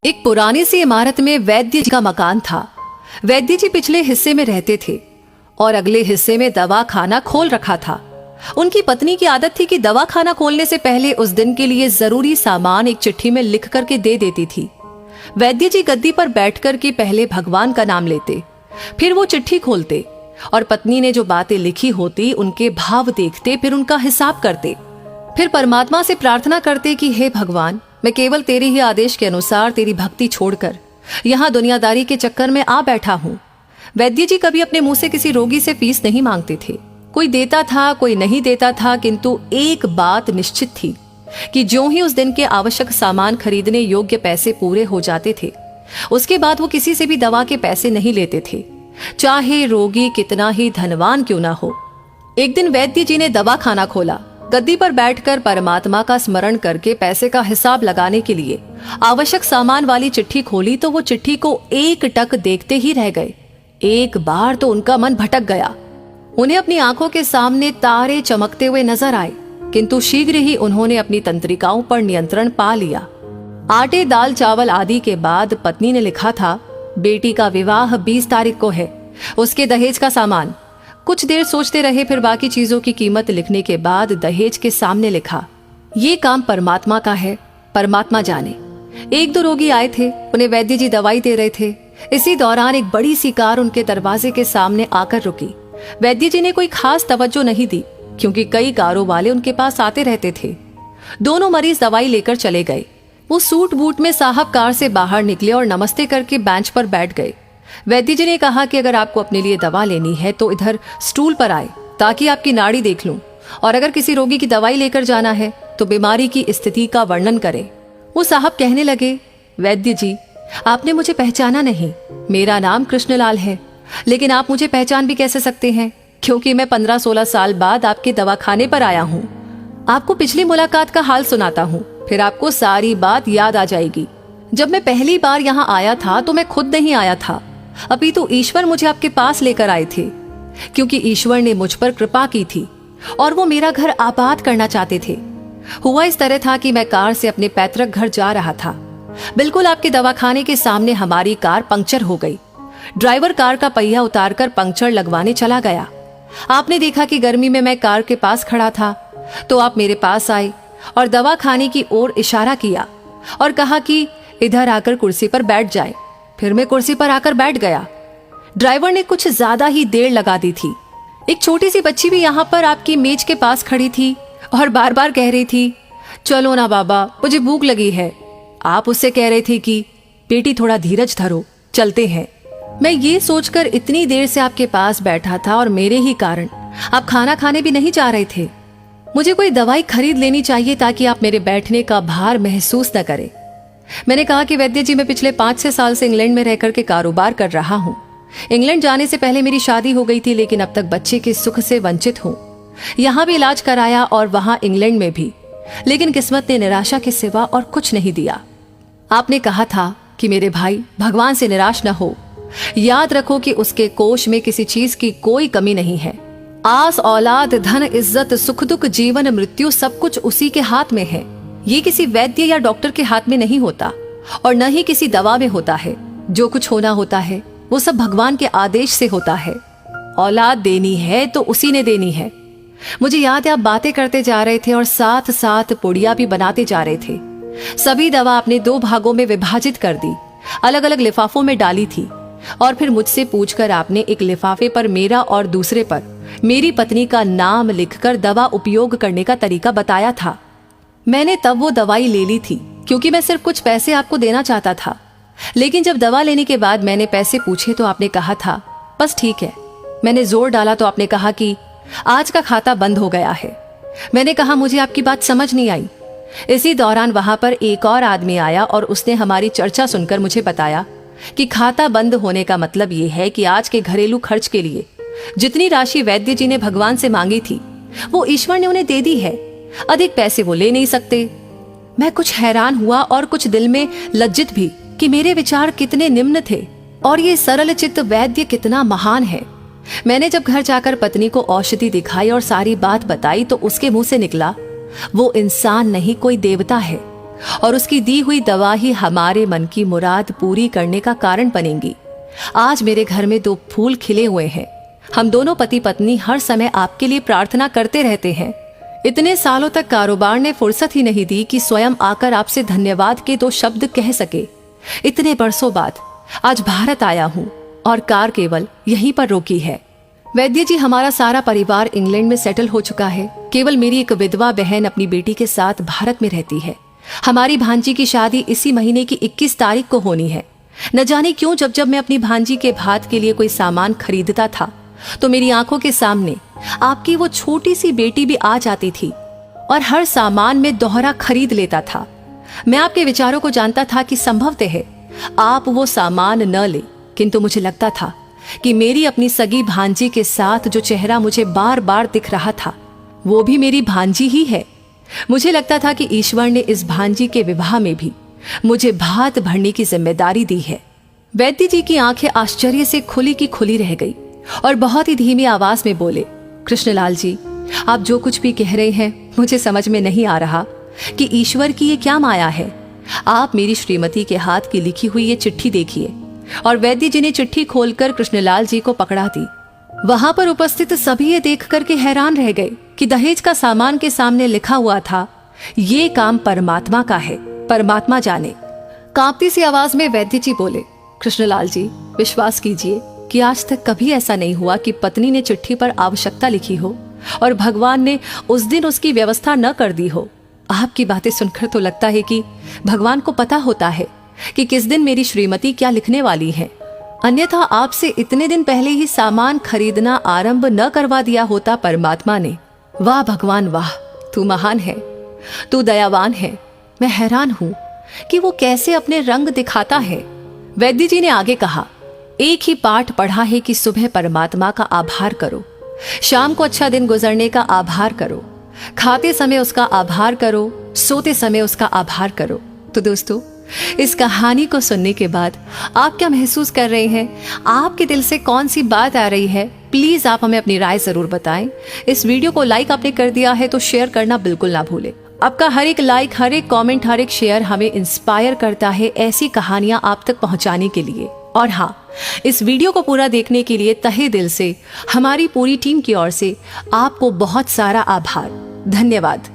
एक पुरानी सी इमारत में वैद्य जी का मकान था। वैद्य जी पिछले हिस्से में रहते थे और अगले हिस्से में दवा खाना खोल रखा था। उनकी पत्नी की आदत थी कि दवा खाना खोलने से पहले उस दिन के लिए जरूरी सामान एक चिट्ठी में लिख करके दे देती थी। वैद्य जी गद्दी पर बैठकर के पहले भगवान का नाम लेते, फिर वो चिट्ठी खोलते और पत्नी ने जो बातें लिखी होती उनके भाव देखते, फिर उनका हिसाब करते, फिर परमात्मा से प्रार्थना करते कि हे भगवान, मैं केवल तेरे ही आदेश के अनुसार तेरी भक्ति छोड़कर यहाँ दुनियादारी के चक्कर में आ बैठा हूँ। वैद्य जी कभी अपने मुंह से किसी रोगी से फीस नहीं मांगते थे। कोई देता था, कोई नहीं देता था, किंतु एक बात निश्चित थी कि ज्यों ही उस दिन के आवश्यक सामान खरीदने योग्य पैसे पूरे हो जाते थे, उसके बाद वो किसी से भी दवा के पैसे नहीं लेते थे, चाहे रोगी कितना ही धनवान क्यों ना हो। एक दिन वैद्य जी ने दवा खाना खोला। गद्दी पर बैठकर परमात्मा का स्मरण करके पैसे का हिसाब लगाने के लिए आवश्यक सामान वाली चिट्ठी खोली तो वो चिट्ठी को एक टक देखते ही रह गए। एक बार तो उनका मन भटक गया। उन्हें अपनी आंखों के सामने तारे चमकते हुए नजर आए, किंतु शीघ्र ही उन्होंने अपनी तंत्रिकाओं पर नियंत्रण पा लिया। आटे, दाल, चावल आदि के बाद पत्नी ने लिखा था, बेटी का विवाह 20 तारीख को है, उसके दहेज का सामान। कुछ देर सोचते रहे, फिर बाकी चीजों की कीमत लिखने के बाद दहेज के सामने लिखा, ये काम परमात्मा का है, परमात्मा जाने। एक दो रोगी आए थे, उन्हें वैद्य जी दवाई दे रहे थे। इसी दौरान एक बड़ी सी कार उनके दरवाजे के सामने आकर रुकी। वैद्य जी ने कोई खास तवज्जो नहीं दी, क्योंकि कई कारों वाले उनके पास आते रहते थे। दोनों मरीज दवाई लेकर चले गए। वो सूट बूट में साहब कार से बाहर निकले और नमस्ते करके बेंच पर बैठ गए। वैद्य जी ने कहा कि अगर आपको अपने लिए दवा लेनी है तो इधर स्टूल पर आए, ताकि आपकी नाड़ी देख लूं, और अगर किसी रोगी की दवाई लेकर जाना है तो बीमारी की स्थिति का वर्णन करें। वो साहब कहने लगे, वैद्य जी, आपने मुझे पहचाना नहीं। मेरा नाम कृष्णलाल है, लेकिन आप मुझे पहचान भी कैसे सकते हैं, क्योंकि मैं 15-16 साल बाद आपके दवाखाने पर आया हूँ। आपको पिछली मुलाकात का हाल सुनाता हूँ, फिर आपको सारी बात याद आ जाएगी। जब मैं पहली बार यहाँ आया था तो मैं खुद नहीं आया था, अपितु ईश्वर मुझे आपके पास लेकर आए थे, क्योंकि ईश्वर ने मुझ पर कृपा की थी और वो मेरा घर आबाद करना चाहते थे। हुआ इस तरह था कि मैं कार से अपने पैतृक घर जा रहा था। बिल्कुल आपके दवाखाने के सामने हमारी कार पंक्चर हो गई। ड्राइवर कार का पहिया उतारकर पंक्चर लगवाने चला गया। आपने देखा कि गर्मी में मैं कार के पास खड़ा था, तो आप मेरे पास आए और दवाखाने की ओर इशारा किया और कहा कि इधर आकर कुर्सी पर बैठ जाए। फिर मैं कुर्सी पर आकर बैठ गया। ड्राइवर ने कुछ ज्यादा ही देर लगा दी थी। एक छोटी सी बच्ची भी यहाँ पर आपकी मेज के पास खड़ी थी और बार बार कह रही थी, चलो ना बाबा, मुझे भूख लगी है। आप उससे कह रहे थे कि बेटी थोड़ा धीरज धरो, चलते हैं। मैं ये सोचकर इतनी देर से आपके पास बैठा था और मेरे ही कारण आप खाना खाने भी नहीं जा रहे थे। मुझे कोई दवाई खरीद लेनी चाहिए ताकि आप मेरे बैठने का भार महसूस न करें। मैंने कहा कि वैद्य जी, मैं पिछले 5-6 साल से इंग्लैंड में रहकर के कारोबार कर रहा हूँ। इंग्लैंड जाने से पहले मेरी शादी हो गई थी, लेकिन अब तक बच्चे के सुख से वंचित हूँ। यहाँ भी इलाज कराया और वहाँ इंग्लैंड में भी, लेकिन किस्मत ने निराशा के सिवा और कुछ नहीं दिया। आपने कहा था कि मेरे भाई, भगवान से निराश न हो। याद रखो कि उसके कोष में किसी चीज की कोई कमी नहीं है। आस, औलाद, धन, इज्जत, सुख दुख, जीवन, मृत्यु, सब कुछ उसी के हाथ में है। ये किसी वैद्य या डॉक्टर के हाथ में नहीं होता और न ही किसी दवा में होता है। जो कुछ होना होता है वो सब भगवान के आदेश से होता है। औलाद देनी है तो उसी ने देनी है। मुझे याद है आप बातें करते जा रहे थे और साथ साथ पुड़िया भी बनाते जा रहे थे। सभी दवा आपने 2 भागों में विभाजित कर दी, अलग अलग लिफाफों में डाली थी और फिर मुझसे पूछकर आपने एक लिफाफे पर मेरा और दूसरे पर मेरी पत्नी का नाम लिखकर दवा उपयोग करने का तरीका बताया था। मैंने तब वो दवाई ले ली थी, क्योंकि मैं सिर्फ कुछ पैसे आपको देना चाहता था। लेकिन जब दवा लेने के बाद मैंने पैसे पूछे तो आपने कहा था, बस ठीक है। मैंने जोर डाला तो आपने कहा कि आज का खाता बंद हो गया है। मैंने कहा, मुझे आपकी बात समझ नहीं आई। इसी दौरान वहां पर एक और आदमी आया और उसने हमारी चर्चा सुनकर मुझे बताया कि खाता बंद होने का मतलब ये है कि आज के घरेलू खर्च के लिए जितनी राशि वैद्य जी ने भगवान से मांगी थी वो ईश्वर ने उन्हें दे दी है। अधिक पैसे वो ले नहीं सकते। मैं कुछ हैरान हुआ और कुछ दिल में लज्जित भी कि मेरे विचार कितने निम्न थे और ये सरल चित्त वैद्य कितना महान है। मैंने जब घर जाकर पत्नी को औषधि दिखाई और सारी बात बताई तो उसके मुंह से निकला, वो इंसान नहीं, कोई देवता है। और उसकी दी हुई दवा ही हमारे मन की मुराद पूरी करने का कारण बनेंगी। आज मेरे घर में 2 फूल खिले हुए हैं। हम दोनों पति पत्नी हर समय आपके लिए प्रार्थना करते रहते हैं। इतने सालों तक कारोबार ने फुर्सत ही नहीं दी कि स्वयं आकर आपसे धन्यवाद के 2 शब्द कह सके। इतने बरसों बाद आज भारत आया हूँ और कार केवल यहीं पर रोकी है। वैद्य जी, हमारा सारा परिवार इंग्लैंड में सेटल हो चुका है। केवल मेरी एक विधवा बहन अपनी बेटी के साथ भारत में रहती है। हमारी भांजी की शादी इसी महीने की 21 तारीख को होनी है। न जाने क्यों जब जब मैं अपनी भांजी के भात के लिए कोई सामान खरीदता था तो मेरी आंखों के सामने आपकी वो छोटी सी बेटी भी आ जाती थी और हर सामान में दोहरा खरीद लेता था। मैं आपके विचारों को जानता था कि संभवतः है आप वो सामान न ले, किंतु मुझे लगता था कि मेरी अपनी सगी भांजी के साथ जो चेहरा मुझे बार बार दिख रहा था वो भी मेरी भांजी ही है। मुझे लगता था कि ईश्वर ने इस भांजी के विवाह में भी मुझे भात भरने की जिम्मेदारी दी है। वैद्य जी की आंखें आश्चर्य से खुली की खुली रह गई और बहुत ही धीमी आवाज में बोले, कृष्णलाल जी, आप जो कुछ भी कह रहे हैं मुझे समझ में नहीं आ रहा कि ईश्वर की ये क्या माया है। आप मेरी श्रीमती के हाथ की लिखी हुई ये चिट्ठी देखिए। और वैद्य जी ने चिट्ठी खोलकर कृष्णलाल जी को पकड़ा दी। वहां पर उपस्थित सभी ये देख करके हैरान रह गए कि दहेज का सामान के सामने लिखा हुआ था, ये काम परमात्मा का है, परमात्मा जाने। कांपती सी आवाज में वैद्य जी बोले, कृष्णलाल जी, विश्वास कीजिए कि आज तक कभी ऐसा नहीं हुआ कि पत्नी ने चिट्ठी पर आवश्यकता लिखी हो और भगवान ने उस दिन उसकी व्यवस्था न कर दी हो। आपकी बातें सुनकर तो लगता है कि भगवान को पता होता है कि किस दिन मेरी श्रीमती क्या लिखने वाली है। अन्यथा आपसे इतने दिन पहले ही सामान खरीदना आरंभ न करवा दिया होता परमात्मा ने। वाह भगवान वाह, तू महान है, तू दयावान है। मैं हैरान हूं कि वो कैसे अपने रंग दिखाता है। वैद्य जी ने आगे कहा, एक ही पाठ पढ़ा है कि सुबह परमात्मा का आभार करो, शाम को अच्छा दिन गुजरने का आभार करो, खाते समय उसका आभार करो, सोते समय उसका आभार करो। तो दोस्तों, इस कहानी को सुनने के बाद आप क्या महसूस कर रहे हैं? आपके दिल से कौन सी बात आ रही है? प्लीज आप हमें अपनी राय जरूर बताएं। इस वीडियो को लाइक आपने कर दिया है तो शेयर करना बिल्कुल ना भूलें। आपका हर एक लाइक, हर एक कमेंट, हर एक शेयर हमें इंस्पायर करता है ऐसी कहानियां आप तक पहुंचाने के लिए। और हाँ, इस वीडियो को पूरा देखने के लिए तहे दिल से हमारी पूरी टीम की ओर से आपको बहुत सारा आभार। धन्यवाद।